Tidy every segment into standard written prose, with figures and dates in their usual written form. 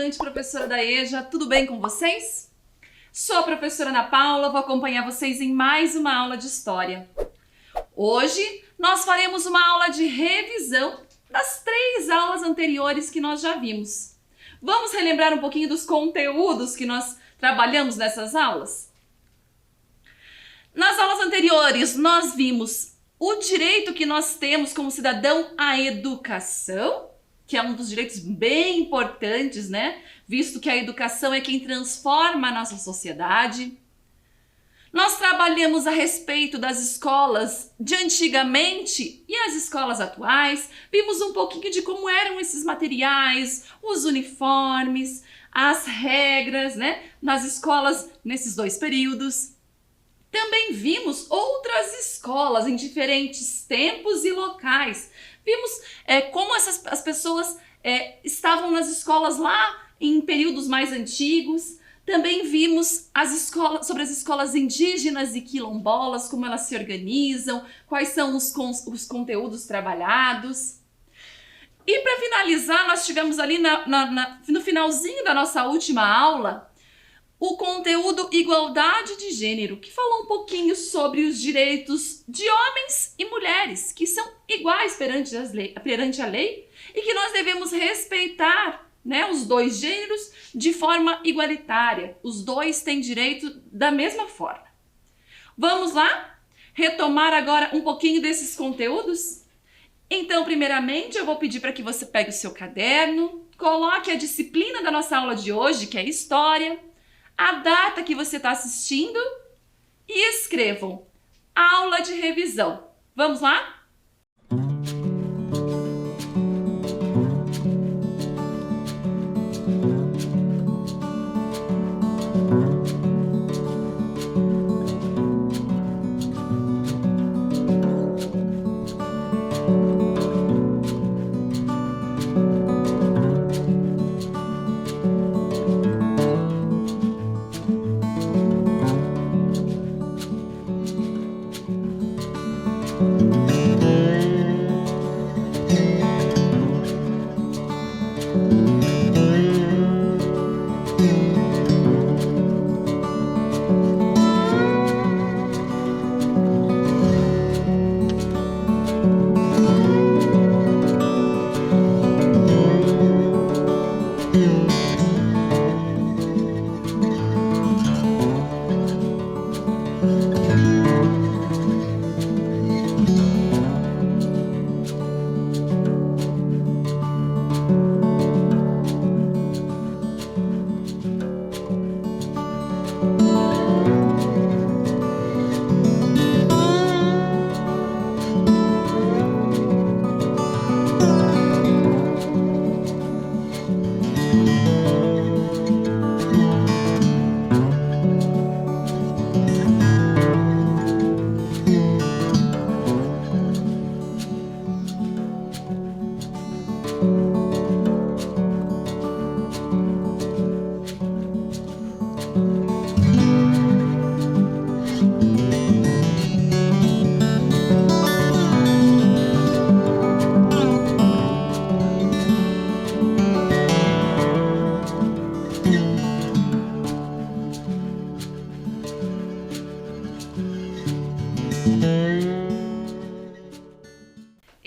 estudante, professora da EJA, tudo bem com vocês? Sou a professora Ana Paula, vou acompanhar vocês em mais uma aula de História. Hoje nós faremos uma aula de revisão das 3 aulas anteriores que nós já vimos. Vamos relembrar um pouquinho dos conteúdos que nós trabalhamos nessas aulas? Nas aulas anteriores nós vimos o direito que nós temos como cidadão à educação, que é um dos direitos bem importantes, né? Visto que a educação é quem transforma a nossa sociedade. Nós trabalhamos a respeito das escolas de antigamente e as escolas atuais. Vimos um pouquinho de como eram esses materiais, os uniformes, as regras, né? Nas escolas nesses 2 períodos. Também vimos outras escolas em diferentes tempos e locais. Vimos como as pessoas estavam nas escolas lá em períodos mais antigos. Também vimos sobre as escolas indígenas e quilombolas, como elas se organizam, quais são os conteúdos trabalhados. E para finalizar, nós tivemos ali no finalzinho da nossa última aula, o conteúdo Igualdade de Gênero, que falou um pouquinho sobre os direitos de homens e mulheres, que são iguais perante a lei e que nós devemos respeitar, né, os 2 gêneros de forma igualitária. Os 2 têm direito da mesma forma. Vamos lá? Retomar agora um pouquinho desses conteúdos? Então, primeiramente, eu vou pedir para que você pegue o seu caderno, coloque a disciplina da nossa aula de hoje, que é História, a data que você está assistindo e escrevam aula de revisão. Vamos lá?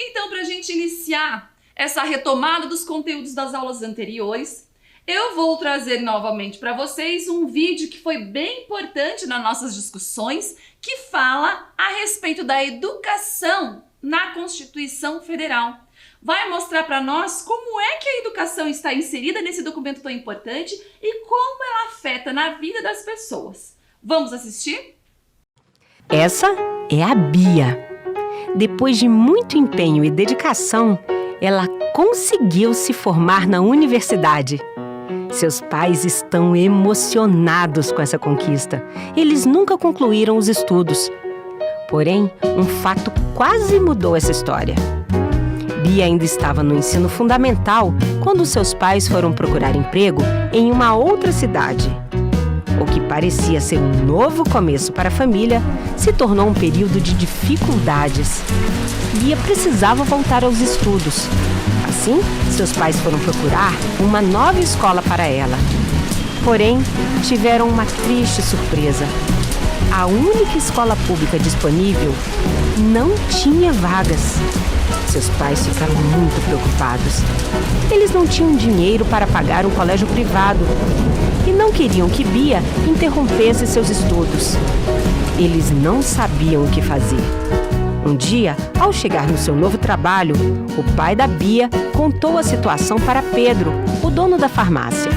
Então, para a gente iniciar essa retomada dos conteúdos das aulas anteriores, eu vou trazer novamente para vocês um vídeo que foi bem importante nas nossas discussões, que fala a respeito da educação na Constituição Federal. Vai mostrar para nós como é que a educação está inserida nesse documento tão importante e como ela afeta na vida das pessoas. Vamos assistir? Essa é a Bia. Depois de muito empenho e dedicação, ela conseguiu se formar na universidade. Seus pais estão emocionados com essa conquista. Eles nunca concluíram os estudos. Porém, um fato quase mudou essa história. Bia ainda estava no ensino fundamental quando seus pais foram procurar emprego em uma outra cidade. O que parecia ser um novo começo para a família se tornou um período de dificuldades. Bia precisava voltar aos estudos. Assim, seus pais foram procurar uma nova escola para ela. Porém, tiveram uma triste surpresa. A única escola pública disponível não tinha vagas. Seus pais ficaram muito preocupados. Eles não tinham dinheiro para pagar um colégio privado e não queriam que Bia interrompesse seus estudos. Eles não sabiam o que fazer. Um dia, ao chegar no seu novo trabalho, o pai da Bia contou a situação para Pedro, o dono da farmácia.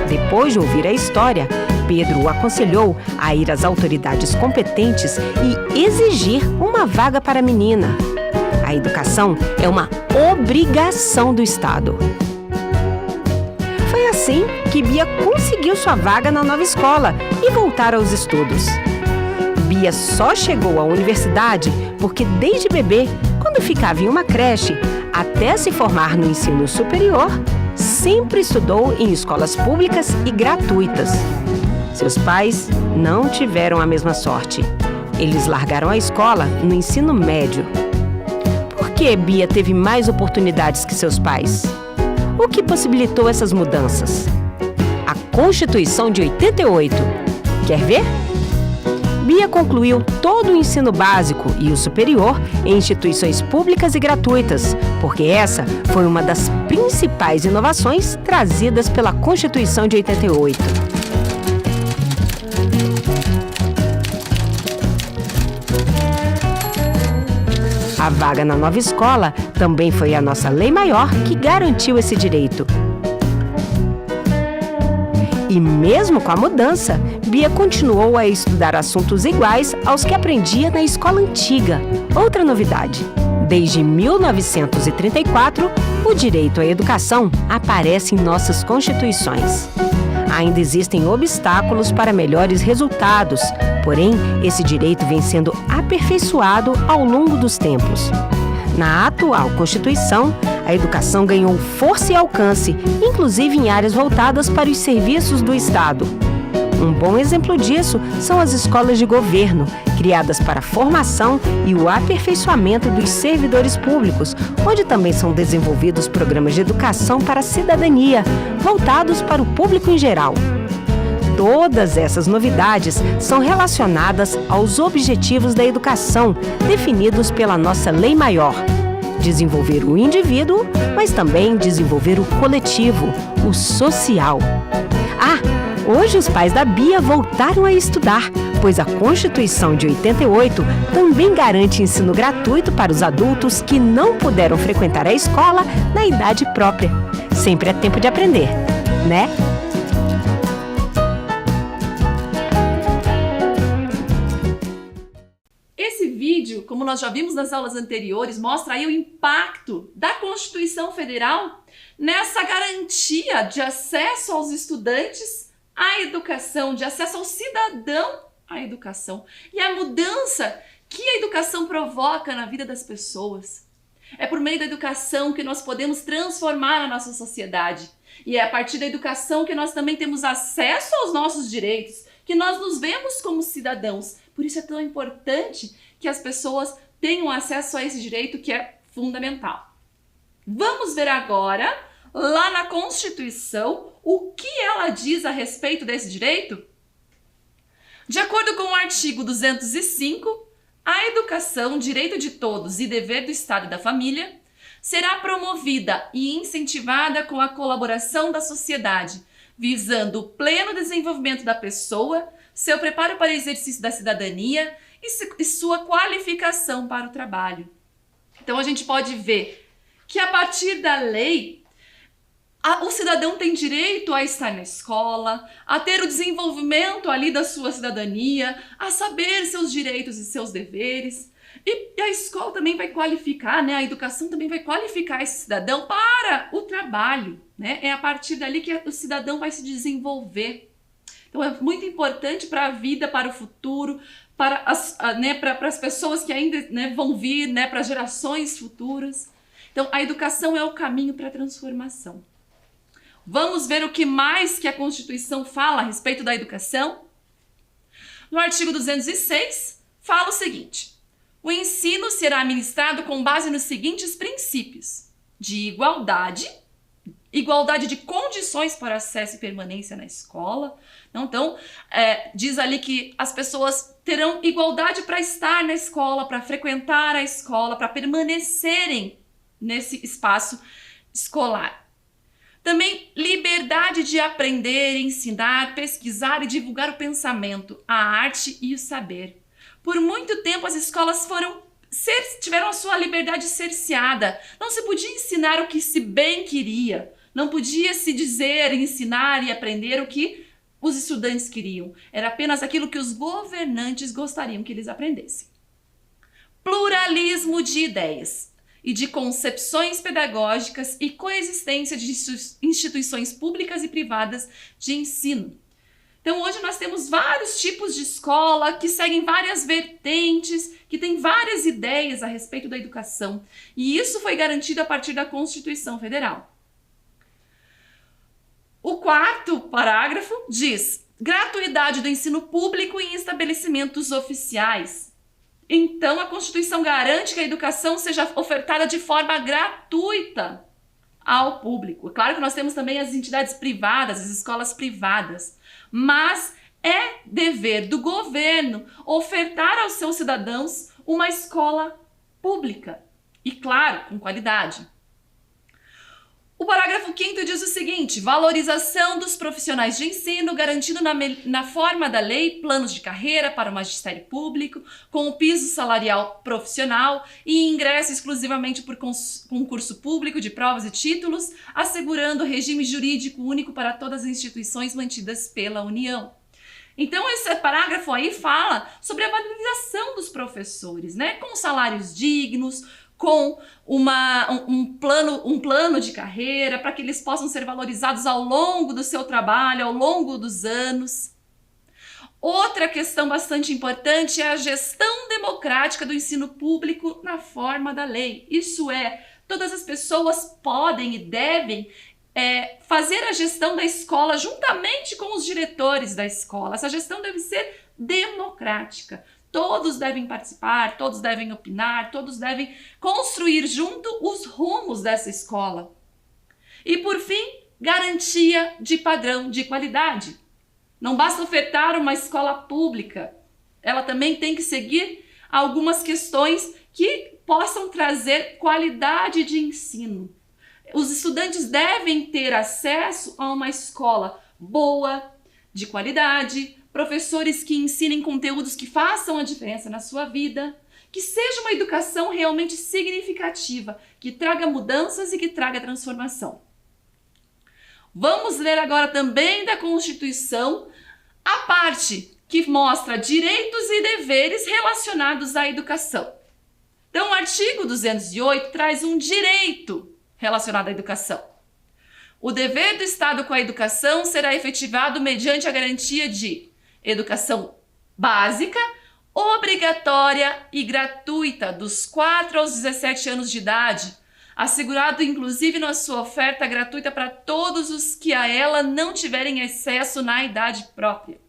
Depois de ouvir a história, Pedro o aconselhou a ir às autoridades competentes e exigir uma vaga para a menina. A educação é uma obrigação do Estado. Foi assim que Bia conseguiu sua vaga na nova escola e voltar aos estudos. Bia só chegou à universidade porque desde bebê, quando ficava em uma creche, até se formar no ensino superior, sempre estudou em escolas públicas e gratuitas. Seus pais não tiveram a mesma sorte. Eles largaram a escola no ensino médio. Por que Bia teve mais oportunidades que seus pais? O que possibilitou essas mudanças? A Constituição de 88. Quer ver? Bia concluiu todo o ensino básico e o superior em instituições públicas e gratuitas, porque essa foi uma das principais inovações trazidas pela Constituição de 88. A vaga na nova escola também foi a nossa lei maior que garantiu esse direito. E mesmo com a mudança, Bia continuou a estudar assuntos iguais aos que aprendia na escola antiga. Outra novidade: desde 1934, o direito à educação aparece em nossas constituições. Ainda existem obstáculos para melhores resultados, porém, esse direito vem sendo aperfeiçoado ao longo dos tempos. Na atual Constituição, a educação ganhou força e alcance, inclusive em áreas voltadas para os serviços do Estado. Um bom exemplo disso são as escolas de governo, criadas para a formação e o aperfeiçoamento dos servidores públicos, onde também são desenvolvidos programas de educação para a cidadania, voltados para o público em geral. Todas essas novidades são relacionadas aos objetivos da educação, definidos pela nossa lei maior. Desenvolver o indivíduo, mas também desenvolver o coletivo, o social. Hoje os pais da Bia voltaram a estudar, pois a Constituição de 88 também garante ensino gratuito para os adultos que não puderam frequentar a escola na idade própria. Sempre é tempo de aprender, né? Esse vídeo, como nós já vimos nas aulas anteriores, mostra aí o impacto da Constituição Federal nessa garantia de acesso aos estudantes à educação, de acesso ao cidadão à educação e a mudança que a educação provoca na vida das pessoas. É por meio da educação que nós podemos transformar a nossa sociedade e é a partir da educação que nós também temos acesso aos nossos direitos, que nós nos vemos como cidadãos. Por isso é tão importante que as pessoas tenham acesso a esse direito que é fundamental. Vamos ver agora, lá na Constituição, o que ela diz a respeito desse direito? De acordo com o artigo 205, a educação, direito de todos e dever do Estado e da família, será promovida e incentivada com a colaboração da sociedade, visando o pleno desenvolvimento da pessoa, seu preparo para o exercício da cidadania e sua qualificação para o trabalho. Então a gente pode ver que a partir da lei, o cidadão tem direito a estar na escola, a ter o desenvolvimento ali da sua cidadania, a saber seus direitos e seus deveres. E a escola também vai qualificar, né? A educação também vai qualificar esse cidadão para o trabalho, né? É a partir dali que o cidadão vai se desenvolver. Então é muito importante para a vida, para o futuro, para as pessoas que ainda, né, vão vir, né, para gerações futuras. Então a educação é o caminho para a transformação. Vamos ver o que mais que a Constituição fala a respeito da educação? No artigo 206, fala o seguinte: o ensino será ministrado com base nos seguintes princípios: de igualdade de condições para acesso e permanência na escola. Então, diz ali que as pessoas terão igualdade para estar na escola, para frequentar a escola, para permanecerem nesse espaço escolar. Também liberdade de aprender, ensinar, pesquisar e divulgar o pensamento, a arte e o saber. Por muito tempo as escolas tiveram a sua liberdade cerceada. Não se podia ensinar o que se bem queria. Não podia se dizer, ensinar e aprender o que os estudantes queriam. Era apenas aquilo que os governantes gostariam que eles aprendessem. Pluralismo de ideias e de concepções pedagógicas e coexistência de instituições públicas e privadas de ensino. Então, hoje nós temos vários tipos de escola que seguem várias vertentes, que têm várias ideias a respeito da educação. E isso foi garantido a partir da Constituição Federal. O quarto parágrafo diz: gratuidade do ensino público em estabelecimentos oficiais. Então, a Constituição garante que a educação seja ofertada de forma gratuita ao público. É claro que nós temos também as entidades privadas, as escolas privadas, mas é dever do governo ofertar aos seus cidadãos uma escola pública e, claro, com qualidade. O parágrafo 5º diz o seguinte: valorização dos profissionais de ensino, garantindo na forma da lei planos de carreira para o magistério público, com o piso salarial profissional e ingresso exclusivamente por concurso público de provas e títulos, assegurando regime jurídico único para todas as instituições mantidas pela União. Então, esse parágrafo aí fala sobre a valorização dos professores, né? Com salários dignos, com um plano de carreira, para que eles possam ser valorizados ao longo do seu trabalho, ao longo dos anos. Outra questão bastante importante é a gestão democrática do ensino público na forma da lei. Isso é, todas as pessoas podem e devem fazer a gestão da escola juntamente com os diretores da escola. Essa gestão deve ser democrática. Todos devem participar, todos devem opinar, todos devem construir junto os rumos dessa escola. E, por fim, garantia de padrão de qualidade. Não basta ofertar uma escola pública, ela também tem que seguir algumas questões que possam trazer qualidade de ensino. Os estudantes devem ter acesso a uma escola boa, de qualidade, professores que ensinem conteúdos que façam a diferença na sua vida, que seja uma educação realmente significativa, que traga mudanças e que traga transformação. Vamos ler agora também da Constituição a parte que mostra direitos e deveres relacionados à educação. Então, o artigo 208 traz um direito relacionado à educação. O dever do Estado com a educação será efetivado mediante a garantia de educação básica, obrigatória e gratuita dos 4 aos 17 anos de idade, assegurado inclusive na sua oferta gratuita para todos os que a ela não tiverem acesso na idade própria.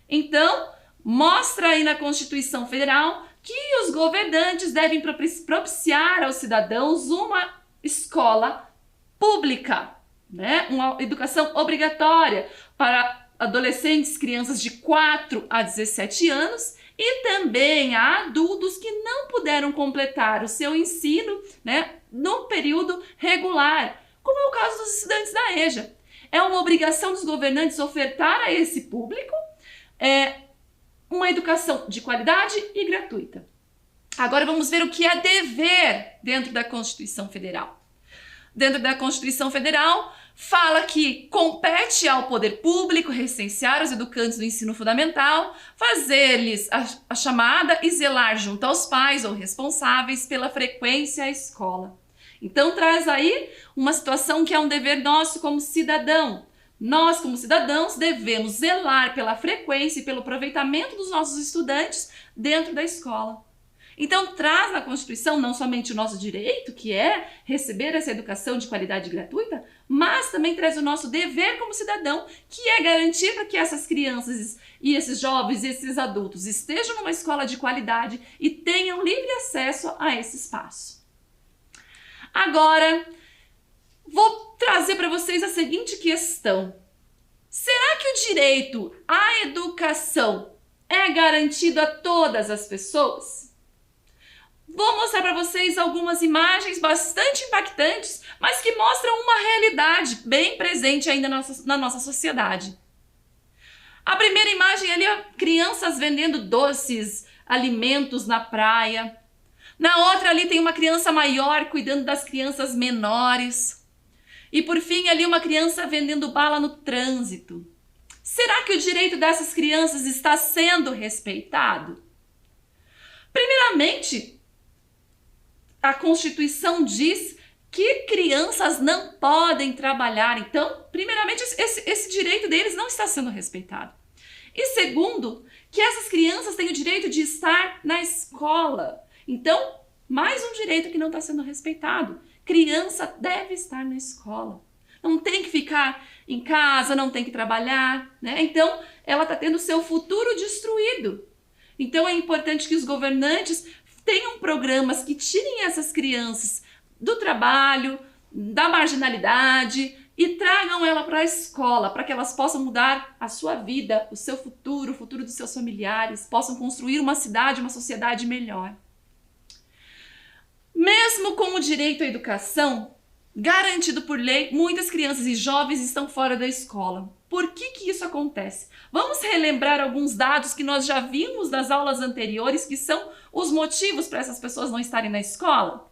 Então, mostra aí na Constituição Federal que os governantes devem propiciar aos cidadãos uma escola pública, né? Uma educação obrigatória para adolescentes, crianças de 4 a 17 anos e também a adultos que não puderam completar o seu ensino, né, no período regular, como é o caso dos estudantes da EJA. É uma obrigação dos governantes ofertar a esse público uma educação de qualidade e gratuita. Agora vamos ver o que é dever dentro da Constituição Federal. Dentro da Constituição Federal, fala que compete ao poder público recensear os educandos do ensino fundamental, fazer-lhes a chamada e zelar junto aos pais ou responsáveis pela frequência à escola. Então traz aí uma situação que é um dever nosso como cidadão. Nós, como cidadãos, devemos zelar pela frequência e pelo aproveitamento dos nossos estudantes dentro da escola. Então traz na Constituição não somente o nosso direito, que é receber essa educação de qualidade gratuita, mas também traz o nosso dever como cidadão, que é garantir para que essas crianças e esses jovens e esses adultos estejam numa escola de qualidade e tenham livre acesso a esse espaço. Agora, vou trazer para vocês a seguinte questão. Será que o direito à educação é garantido a todas as pessoas? Vou mostrar para vocês algumas imagens bastante impactantes, mas que mostram uma realidade bem presente ainda na nossa sociedade. A primeira imagem ali é crianças vendendo doces, alimentos na praia. Na outra ali tem uma criança maior cuidando das crianças menores. E por fim ali uma criança vendendo bala no trânsito. Será que o direito dessas crianças está sendo respeitado? Primeiramente, a Constituição diz que crianças não podem trabalhar. Então, primeiramente, esse direito deles não está sendo respeitado. E segundo, que essas crianças têm o direito de estar na escola. Então, mais um direito que não está sendo respeitado. Criança deve estar na escola. Não tem que ficar em casa, não tem que trabalhar, né? Então, ela está tendo o seu futuro destruído. Então, é importante que os governantes tenham programas que tirem essas crianças do trabalho, da marginalidade e tragam ela para a escola, para que elas possam mudar a sua vida, o seu futuro, o futuro dos seus familiares, possam construir uma cidade, uma sociedade melhor. Mesmo com o direito à educação garantido por lei, muitas crianças e jovens estão fora da escola. Por que isso acontece? Vamos relembrar alguns dados que nós já vimos nas aulas anteriores, que são os motivos para essas pessoas não estarem na escola?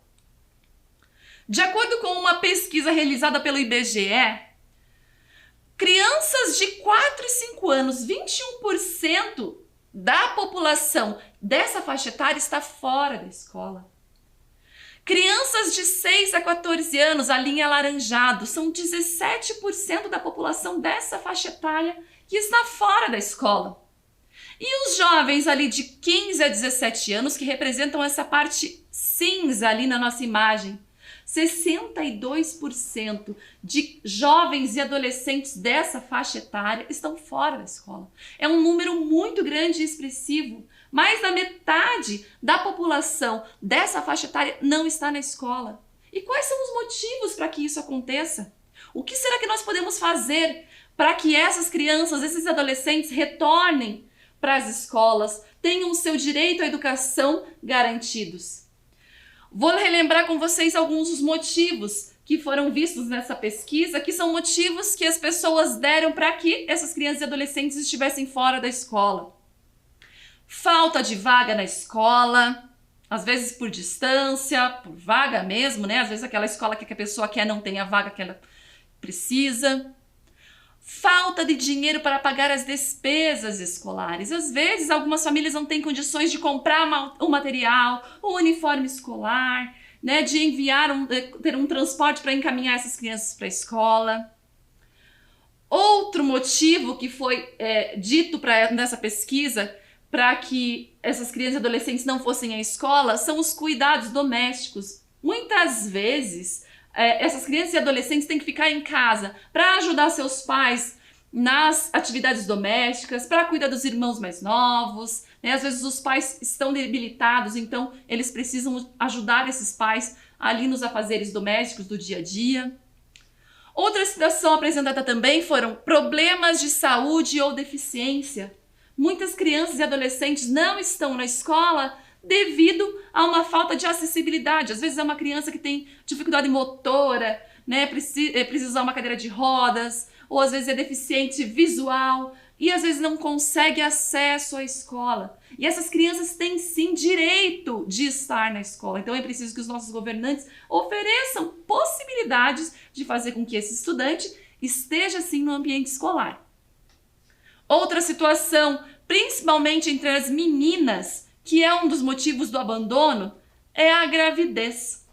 De acordo com uma pesquisa realizada pelo IBGE, crianças de 4 e 5 anos, 21% da população dessa faixa etária está fora da escola. Crianças de 6 a 14 anos, a linha alaranjado, são 17% da população dessa faixa etária que está fora da escola. E os jovens ali de 15 a 17 anos, que representam essa parte cinza ali na nossa imagem, 62% de jovens e adolescentes dessa faixa etária estão fora da escola. É um número muito grande e expressivo. Mais da metade da população dessa faixa etária não está na escola. E quais são os motivos para que isso aconteça? O que será que nós podemos fazer para que essas crianças, esses adolescentes retornem para as escolas, tenham o seu direito à educação garantidos? Vou relembrar com vocês alguns dos motivos que foram vistos nessa pesquisa, que são motivos que as pessoas deram para que essas crianças e adolescentes estivessem fora da escola. Falta de vaga na escola, às vezes por distância, por vaga mesmo, né? Às vezes aquela escola que a pessoa quer não tem a vaga que ela precisa. Falta de dinheiro para pagar as despesas escolares. Às vezes algumas famílias não têm condições de comprar o material, o uniforme escolar, né? De enviar, ter um transporte para encaminhar essas crianças para a escola. Outro motivo que foi dito nessa pesquisa para que essas crianças e adolescentes não fossem à escola são os cuidados domésticos. Muitas vezes, essas crianças e adolescentes têm que ficar em casa para ajudar seus pais nas atividades domésticas, para cuidar dos irmãos mais novos, né? Às vezes os pais estão debilitados, então eles precisam ajudar esses pais ali nos afazeres domésticos do dia a dia. Outra situação apresentada também foram problemas de saúde ou deficiência. Muitas crianças e adolescentes não estão na escola devido a uma falta de acessibilidade. Às vezes é uma criança que tem dificuldade motora, né? Precisa usar uma cadeira de rodas, ou às vezes é deficiente visual e às vezes não consegue acesso à escola. E essas crianças têm sim direito de estar na escola. Então é preciso que os nossos governantes ofereçam possibilidades de fazer com que esse estudante esteja sim no ambiente escolar. Outra situação, principalmente entre as meninas, que é um dos motivos do abandono, é a gravidez.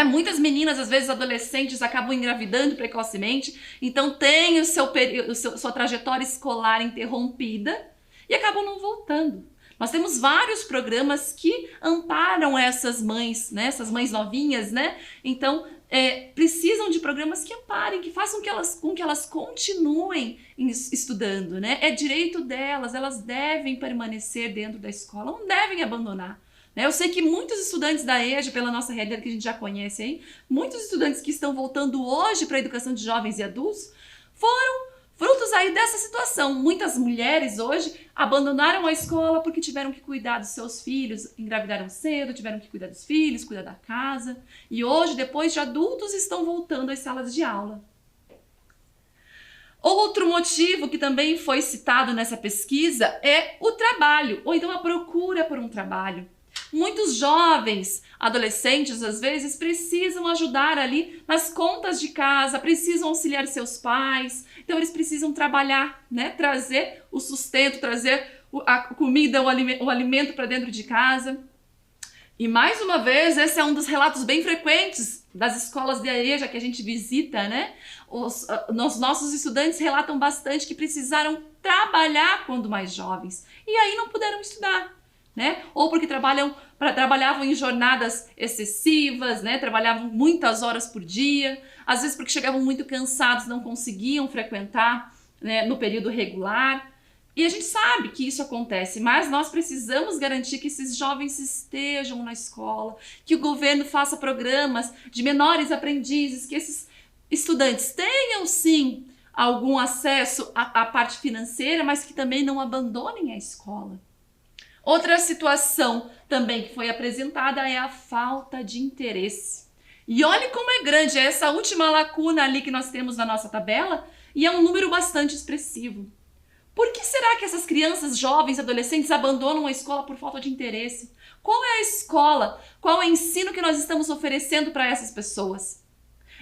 Muitas meninas, às vezes adolescentes, acabam engravidando precocemente, então tem sua trajetória escolar interrompida e acabam não voltando. Nós temos vários programas que amparam essas mães, né? Essas mães novinhas, né? Então, precisam de programas que amparem, que façam com que elas continuem estudando, né? É direito delas, elas devem permanecer dentro da escola, não devem abandonar. Né? Eu sei que muitos estudantes da EJA, pela nossa realidade que a gente já conhece aí, muitos estudantes que estão voltando hoje para a educação de jovens e adultos foram frutos aí dessa situação. Muitas mulheres hoje abandonaram a escola porque tiveram que cuidar dos seus filhos, engravidaram cedo, tiveram que cuidar dos filhos, cuidar da casa. E hoje, depois de adultos, estão voltando às salas de aula. Outro motivo que também foi citado nessa pesquisa é o trabalho, ou então a procura por um trabalho. Muitos jovens, adolescentes, às vezes, precisam ajudar ali nas contas de casa, precisam auxiliar seus pais, então eles precisam trabalhar, né? Trazer o sustento, trazer a comida, o alimento para dentro de casa. E mais uma vez, esse é um dos relatos bem frequentes das escolas de EJA que a gente visita, né? Os nossos estudantes relatam bastante que precisaram trabalhar quando mais jovens e aí não puderam estudar. Né? Ou porque trabalhavam em jornadas excessivas, né? Trabalhavam muitas horas por dia, às vezes porque chegavam muito cansados, não conseguiam frequentar, né, no período regular. E a gente sabe que isso acontece, mas nós precisamos garantir que esses jovens estejam na escola, que o governo faça programas de menores aprendizes, que esses estudantes tenham sim algum acesso à parte financeira, mas que também não abandonem a escola. Outra situação também que foi apresentada é a falta de interesse. E olhe como é grande essa última lacuna ali que nós temos na nossa tabela, e é um número bastante expressivo. Por que será que essas crianças, jovens, adolescentes abandonam a escola por falta de interesse? Qual é a escola? Qual é o ensino que nós estamos oferecendo para essas pessoas?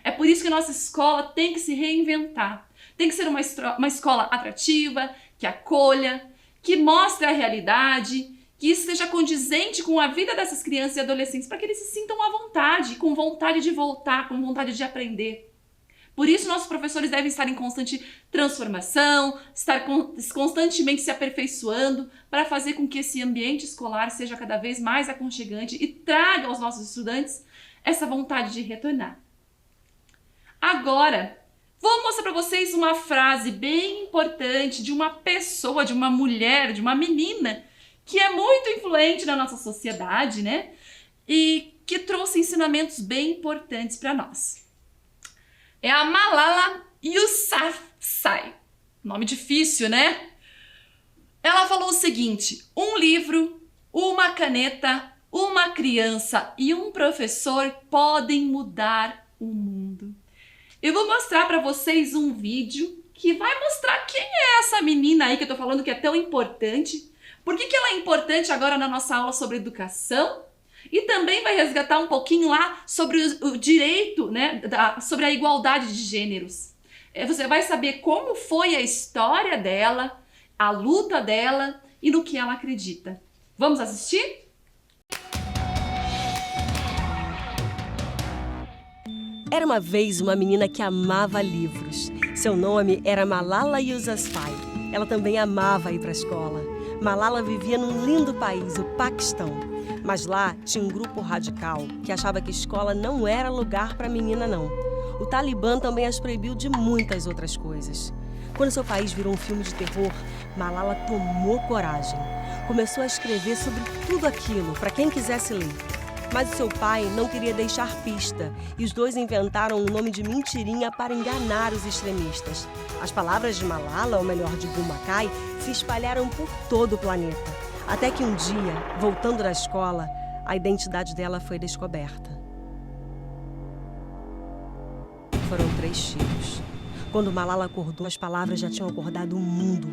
É por isso que nossa escola tem que se reinventar. Tem que ser uma escola atrativa, que acolha, que mostre a realidade, que isso seja condizente com a vida dessas crianças e adolescentes, para que eles se sintam à vontade, com vontade de voltar, com vontade de aprender. Por isso, nossos professores devem estar em constante transformação, estar constantemente se aperfeiçoando, para fazer com que esse ambiente escolar seja cada vez mais aconchegante e traga aos nossos estudantes essa vontade de retornar. Agora, vou mostrar para vocês uma frase bem importante de uma pessoa, de uma mulher, de uma menina que é muito influente na nossa sociedade, né? E que trouxe ensinamentos bem importantes para nós. É a Malala Yousafzai. Nome difícil, né? Ela falou o seguinte: um livro, uma caneta, uma criança e um professor podem mudar o mundo. Eu vou mostrar para vocês um vídeo que vai mostrar quem é essa menina aí que eu tô falando que é tão importante. Por que ela é importante agora na nossa aula sobre educação? E também vai resgatar um pouquinho lá sobre o direito, né, sobre a igualdade de gêneros. Você vai saber como foi a história dela, a luta dela e no que ela acredita. Vamos assistir? Era uma vez uma menina que amava livros. Seu nome era Malala Yousafzai. Ela também amava ir para a escola. Malala vivia num lindo país, o Paquistão. Mas lá tinha um grupo radical que achava que escola não era lugar para menina, não. O Talibã também as proibiu de muitas outras coisas. Quando seu país virou um filme de terror, Malala tomou coragem. Começou a escrever sobre tudo aquilo, para quem quisesse ler. Mas o seu pai não queria deixar pista e os dois inventaram um nome de mentirinha para enganar os extremistas. As palavras de Malala, ou melhor, de Bulmacai, se espalharam por todo o planeta. Até que um dia, voltando da escola, a identidade dela foi descoberta. Foram 3 tiros. Quando Malala acordou, as palavras já tinham acordado o mundo.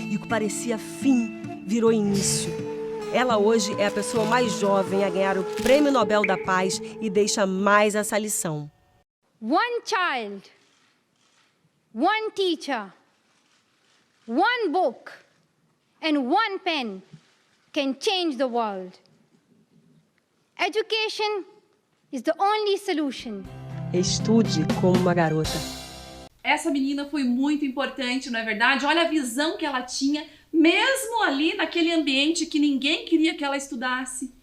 E o que parecia fim virou início. Ela hoje é a pessoa mais jovem a ganhar o Prêmio Nobel da Paz e deixa mais essa lição. One child, one teacher, one book and one pen can change the world. Education is the only solution. Estude como uma garota. Essa menina foi muito importante, não é verdade? Olha a visão que ela tinha Mesmo ali naquele ambiente que ninguém queria que ela estudasse,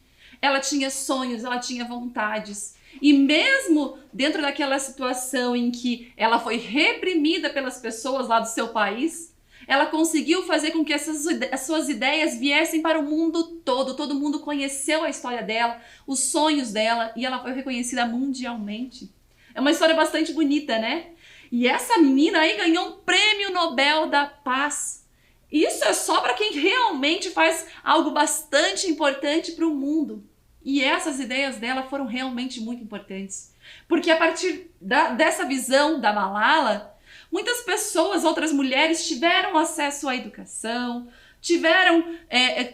ela tinha sonhos, ela tinha vontades. E mesmo dentro daquela situação em que ela foi reprimida pelas pessoas lá do seu país, ela conseguiu fazer com que as suas ideias viessem para o mundo todo. Todo mundo conheceu a história dela, os sonhos dela, e ela foi reconhecida mundialmente. É uma história bastante bonita, né? E essa menina aí ganhou um Prêmio Nobel da Paz. Isso é só para quem realmente faz algo bastante importante para o mundo. E essas ideias dela foram realmente muito importantes. Porque a partir dessa visão da Malala, muitas pessoas, outras mulheres, tiveram acesso à educação, tiveram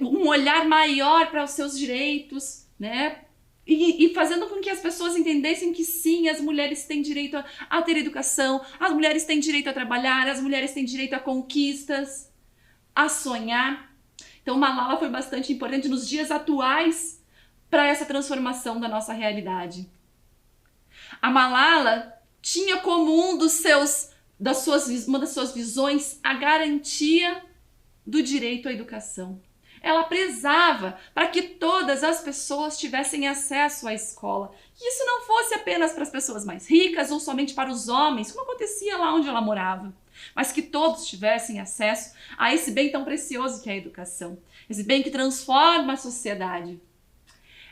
um olhar maior para os seus direitos, né? E fazendo com que as pessoas entendessem que sim, as mulheres têm direito a ter educação, as mulheres têm direito a trabalhar, as mulheres têm direito a conquistas, a sonhar. Então Malala foi bastante importante nos dias atuais para essa transformação da nossa realidade. A Malala tinha como uma das suas visões a garantia do direito à educação. Ela prezava para que todas as pessoas tivessem acesso à escola. Que isso não fosse apenas para as pessoas mais ricas ou somente para os homens, como acontecia lá onde ela morava, mas que todos tivessem acesso a esse bem tão precioso que é a educação, esse bem que transforma a sociedade.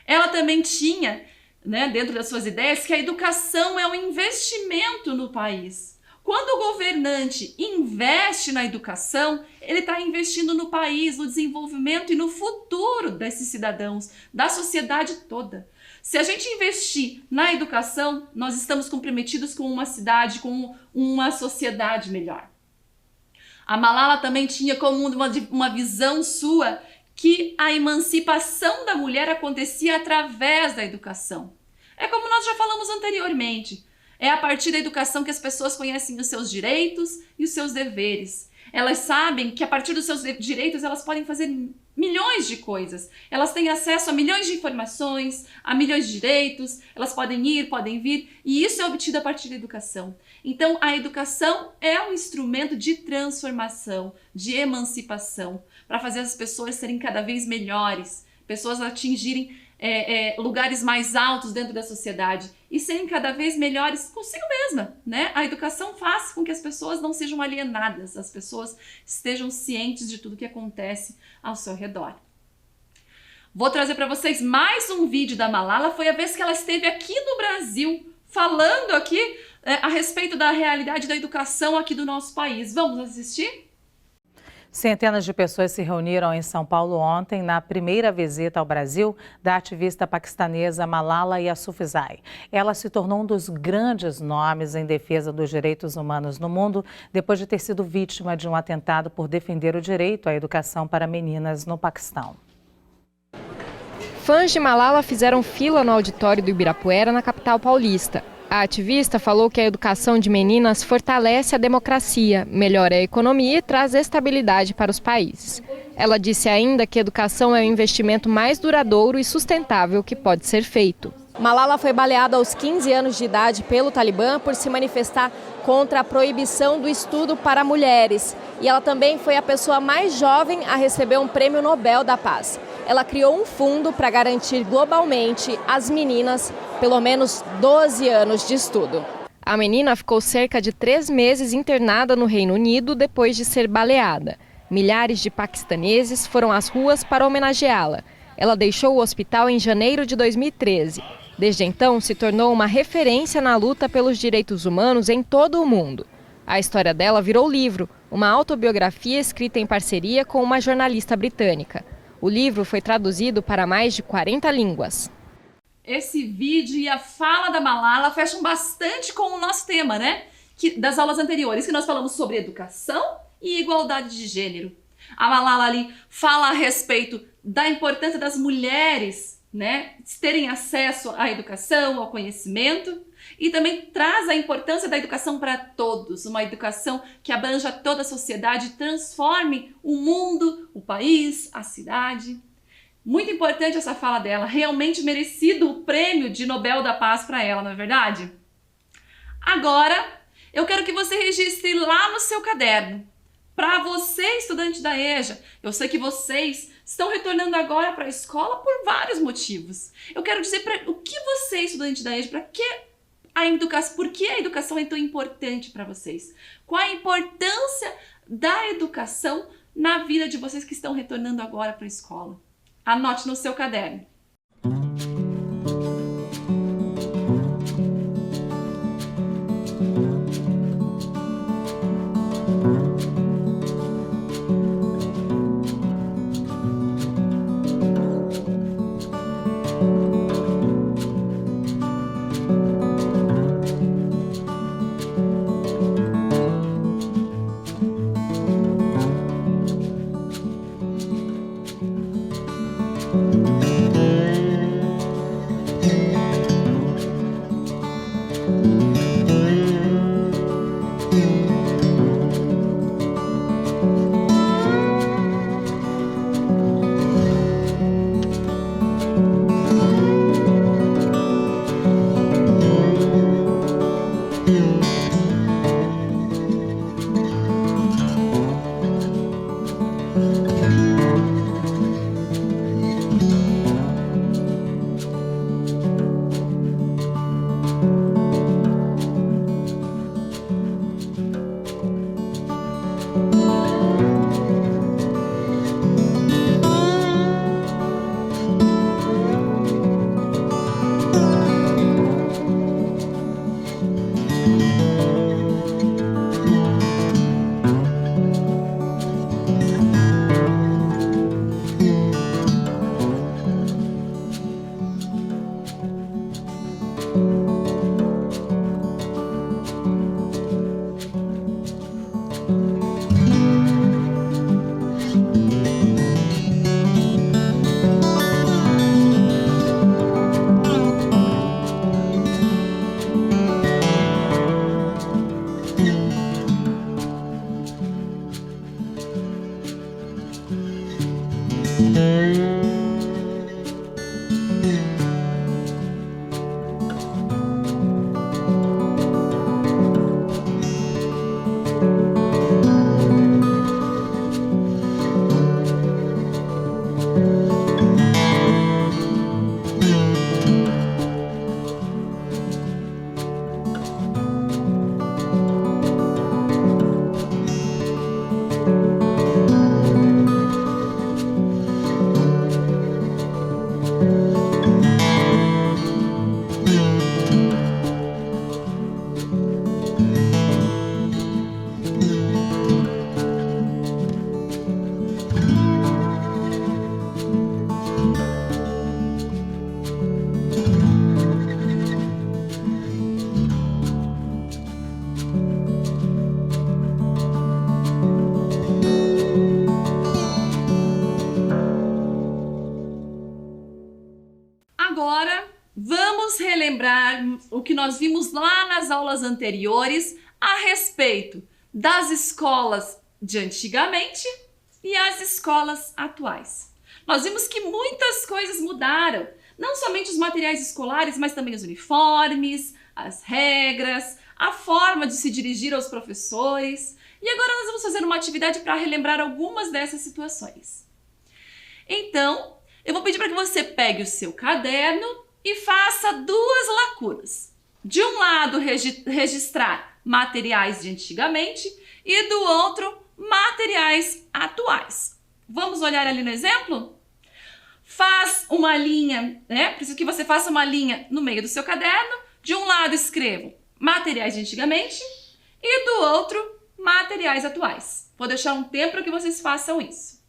Ela também tinha, né, dentro das suas ideias, que a educação é um investimento no país. Quando o governante investe na educação, ele está investindo no país, no desenvolvimento e no futuro desses cidadãos, da sociedade toda. Se a gente investir na educação, nós estamos comprometidos com uma cidade, com uma sociedade melhor. A Malala também tinha como uma visão sua que a emancipação da mulher acontecia através da educação. É como nós já falamos anteriormente. É a partir da educação que as pessoas conhecem os seus direitos e os seus deveres. Elas sabem que a partir dos seus direitos elas podem fazer milhões de coisas. Elas têm acesso a milhões de informações, a milhões de direitos, elas podem ir, podem vir, e isso é obtido a partir da educação. Então, a educação é um instrumento de transformação, de emancipação, para fazer as pessoas serem cada vez melhores, pessoas atingirem lugares mais altos dentro da sociedade e serem cada vez melhores consigo mesma, né? A educação faz com que as pessoas não sejam alienadas, as pessoas estejam cientes de tudo que acontece ao seu redor. Vou trazer para vocês mais um vídeo da Malala. Foi a vez que ela esteve aqui no Brasil, falando aqui a respeito da realidade da educação aqui do nosso país. Vamos assistir? Centenas de pessoas se reuniram em São Paulo ontem na primeira visita ao Brasil da ativista paquistanesa Malala Yousafzai. Ela se tornou um dos grandes nomes em defesa dos direitos humanos no mundo depois de ter sido vítima de um atentado por defender o direito à educação para meninas no Paquistão. Fãs de Malala fizeram fila no auditório do Ibirapuera, na capital paulista. A ativista falou que a educação de meninas fortalece a democracia, melhora a economia e traz estabilidade para os países. Ela disse ainda que a educação é o investimento mais duradouro e sustentável que pode ser feito. Malala foi baleada aos 15 anos de idade pelo Talibã por se manifestar contra a proibição do estudo para mulheres. E ela também foi a pessoa mais jovem a receber um Prêmio Nobel da Paz. Ela criou um fundo para garantir globalmente às meninas pelo menos 12 anos de estudo. A menina ficou cerca de 3 meses internada no Reino Unido depois de ser baleada. Milhares de paquistaneses foram às ruas para homenageá-la. Ela deixou o hospital em janeiro de 2013. Desde então, se tornou uma referência na luta pelos direitos humanos em todo o mundo. A história dela virou livro, uma autobiografia escrita em parceria com uma jornalista britânica. O livro foi traduzido para mais de 40 línguas. Esse vídeo e a fala da Malala fecham bastante com o nosso tema, né? Das aulas anteriores, que nós falamos sobre educação e igualdade de gênero. A Malala ali fala a respeito da importância das mulheres, né, terem acesso à educação, ao conhecimento, e também traz a importância da educação para todos, uma educação que abranja toda a sociedade e transforme o mundo, o país, a cidade. Muito importante essa fala dela, realmente merecido o Prêmio de Nobel da Paz para ela, não é verdade? Agora, eu quero que você registre lá no seu caderno Para você, estudante da EJA, eu sei que vocês estão retornando agora para a escola por vários motivos. Eu quero dizer para o que você, estudante da EJA, por que a educação é tão importante para vocês? Qual a importância da educação na vida de vocês que estão retornando agora para a escola? Anote no seu caderno. Agora, vamos relembrar o que nós vimos lá nas aulas anteriores a respeito das escolas de antigamente e as escolas atuais. Nós vimos que muitas coisas mudaram, não somente os materiais escolares, mas também os uniformes, as regras, a forma de se dirigir aos professores. E agora nós vamos fazer uma atividade para relembrar algumas dessas situações. Então, eu vou pedir para que você pegue o seu caderno e faça duas lacunas. De um lado, registrar materiais de antigamente e do outro, materiais atuais. Vamos olhar ali no exemplo? Faz uma linha, Preciso que você faça uma linha no meio do seu caderno. De um lado, escrevo materiais de antigamente e do outro, materiais atuais. Vou deixar um tempo para que vocês façam isso.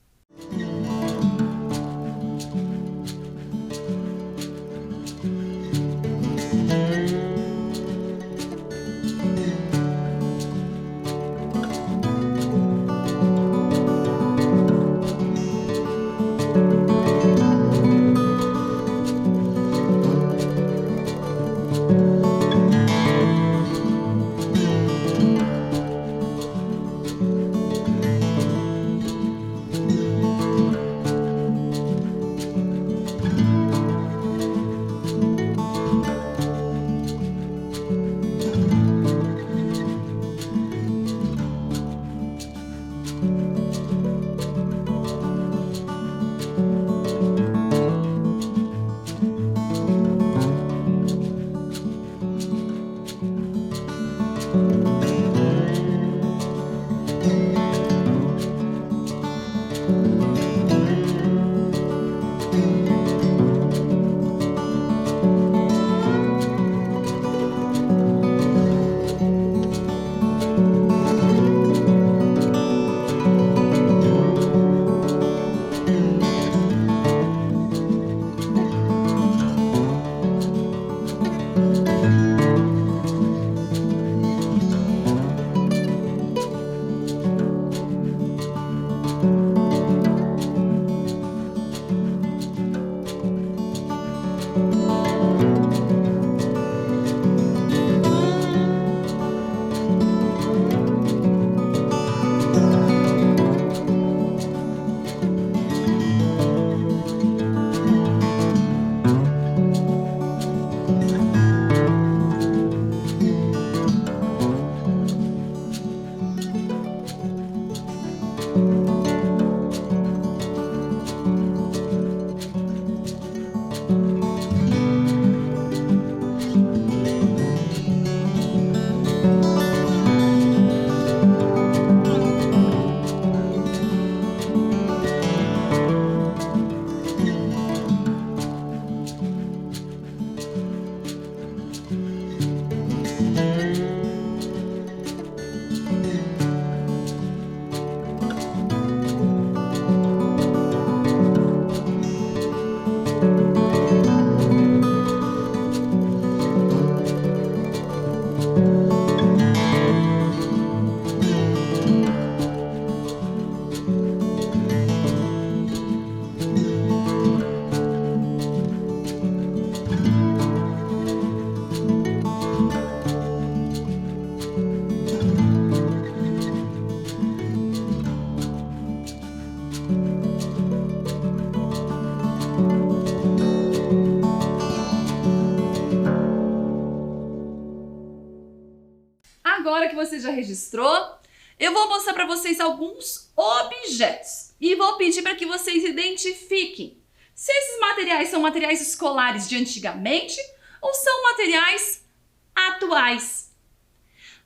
Agora que você já registrou, eu vou mostrar para vocês alguns objetos e vou pedir para que vocês identifiquem se esses materiais são materiais escolares de antigamente ou são materiais atuais.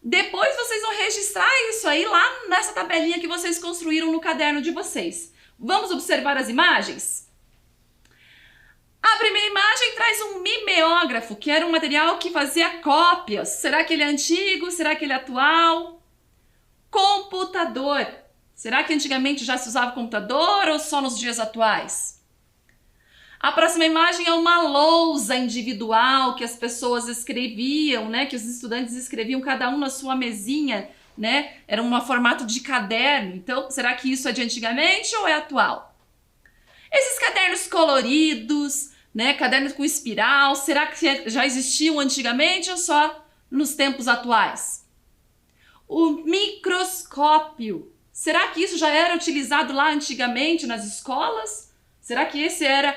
Depois vocês vão registrar isso aí lá nessa tabelinha que vocês construíram no caderno de vocês. Vamos observar as imagens? A primeira imagem traz um mimeógrafo, que era um material que fazia cópias. Será que ele é antigo? Será que ele é atual? Computador. Será que antigamente já se usava computador ou só nos dias atuais? A próxima imagem é uma lousa individual que as pessoas escreviam, né? Que os estudantes escreviam cada um na sua mesinha, né? Era um formato de caderno. Então, será que isso é de antigamente ou é atual? Esses cadernos coloridos, né? Cadernos com espiral, será que já existiam antigamente ou só nos tempos atuais? O microscópio. Será que isso já era utilizado lá antigamente nas escolas? Será que esse era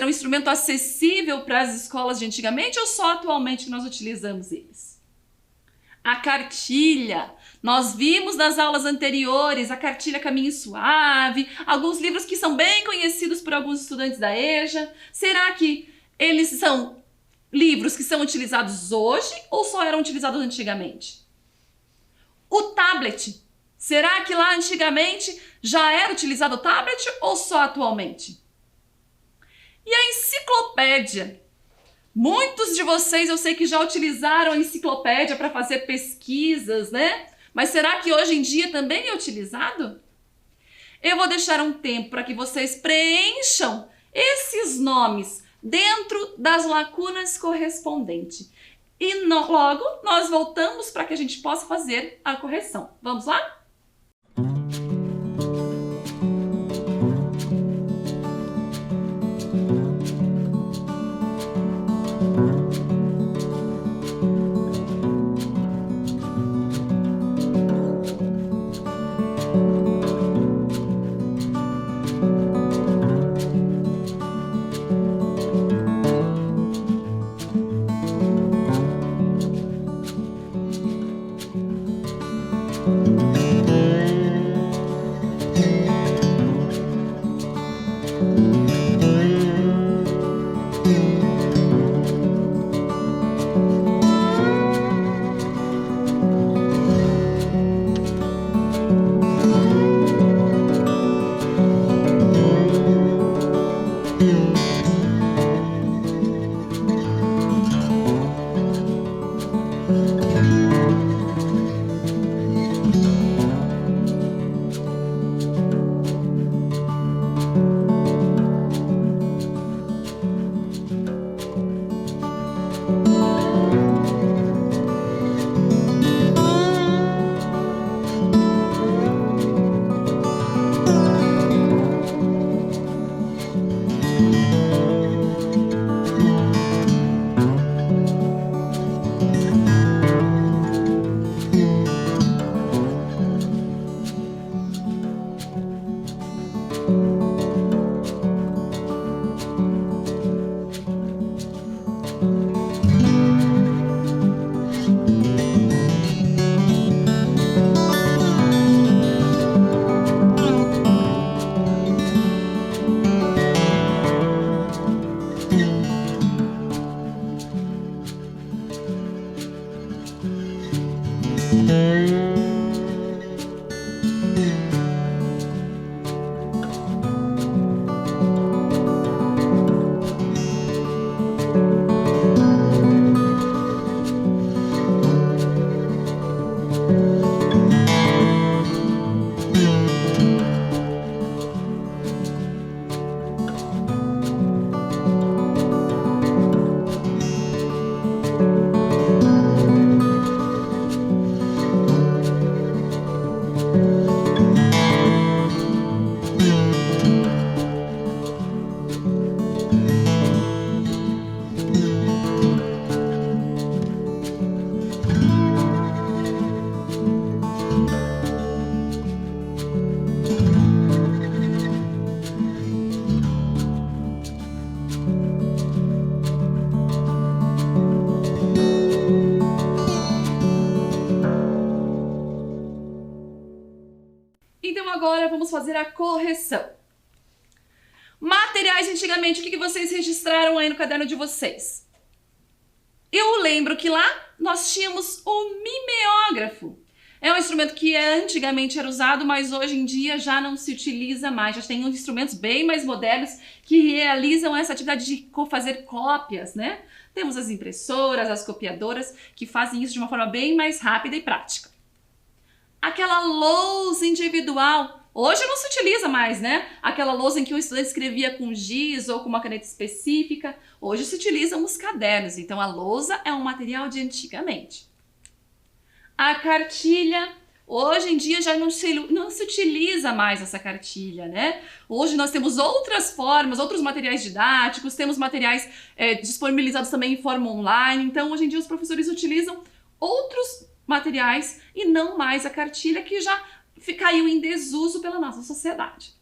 um instrumento acessível para as escolas de antigamente ou só atualmente que nós utilizamos eles? A cartilha. Nós vimos nas aulas anteriores a cartilha Caminho Suave, alguns livros que são bem conhecidos por alguns estudantes da EJA. Será que eles são livros que são utilizados hoje ou só eram utilizados antigamente? O tablet. Será que lá antigamente já era utilizado o tablet ou só atualmente? E a enciclopédia. Muitos de vocês eu sei que já utilizaram a enciclopédia para fazer pesquisas, né? Mas será que hoje em dia também é utilizado? Eu vou deixar um tempo para que vocês preencham esses nomes dentro das lacunas correspondentes. E logo nós voltamos para que a gente possa fazer a correção. Vamos lá? agora vamos fazer a correção. Materiais antigamente, o que vocês registraram aí no caderno de vocês? Eu lembro que lá nós tínhamos o mimeógrafo. É um instrumento que antigamente era usado, mas hoje em dia já não se utiliza mais. Já tem instrumentos bem mais modernos que realizam essa atividade de fazer cópias, né? Temos as impressoras, as copiadoras, que fazem isso de uma forma bem mais rápida e prática. Aquela lousa individual, hoje não se utiliza mais, né? Aquela lousa em que o estudante escrevia com giz ou com uma caneta específica. Hoje se utilizam os cadernos, então a lousa é um material de antigamente. A cartilha, hoje em dia já não se utiliza mais essa cartilha, né? Hoje nós temos outras formas, outros materiais didáticos, temos materiais disponibilizados também em forma online, então hoje em dia os professores utilizam outros materiais e não mais a cartilha, que já caiu em desuso pela nossa sociedade.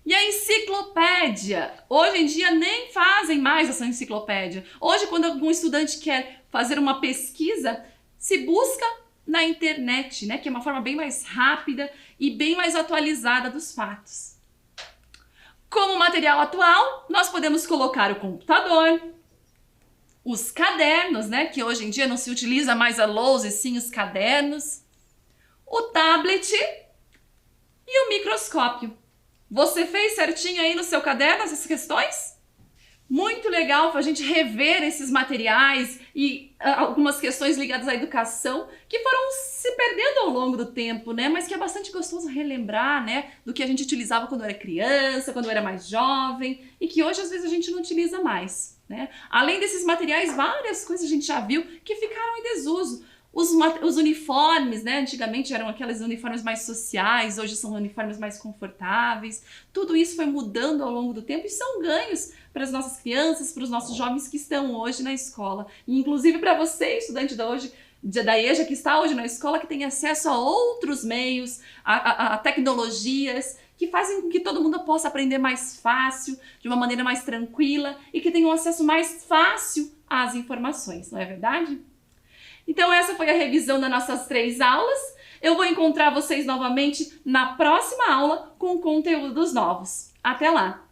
E a enciclopédia, hoje em dia nem fazem mais essa enciclopédia. Hoje, quando algum estudante quer fazer uma pesquisa, se busca na internet, né, que é uma forma bem mais rápida e bem mais atualizada dos fatos. Como material atual, nós podemos colocar o computador, os cadernos, né, que hoje em dia não se utiliza mais a lousa e sim os cadernos, o tablet e o microscópio. Você fez certinho aí no seu caderno essas questões? Muito legal a gente rever esses materiais e algumas questões ligadas à educação que foram se perdendo ao longo do tempo, né? Mas que é bastante gostoso relembrar, né? Do que a gente utilizava quando era criança, quando era mais jovem e que hoje às vezes a gente não utiliza mais, né? Além desses materiais, várias coisas a gente já viu que ficaram em desuso. Os uniformes, né? Antigamente eram aqueles uniformes mais sociais, hoje são uniformes mais confortáveis. Tudo isso foi mudando ao longo do tempo e são ganhos para as nossas crianças, para os nossos jovens que estão hoje na escola. E inclusive para você, estudante da EJA, que está hoje na escola, que tem acesso a outros meios, a tecnologias, que fazem com que todo mundo possa aprender mais fácil, de uma maneira mais tranquila e que tenha um acesso mais fácil às informações, não é verdade? Então essa foi a revisão das nossas 3 aulas. Eu vou encontrar vocês novamente na próxima aula com conteúdos novos. Até lá!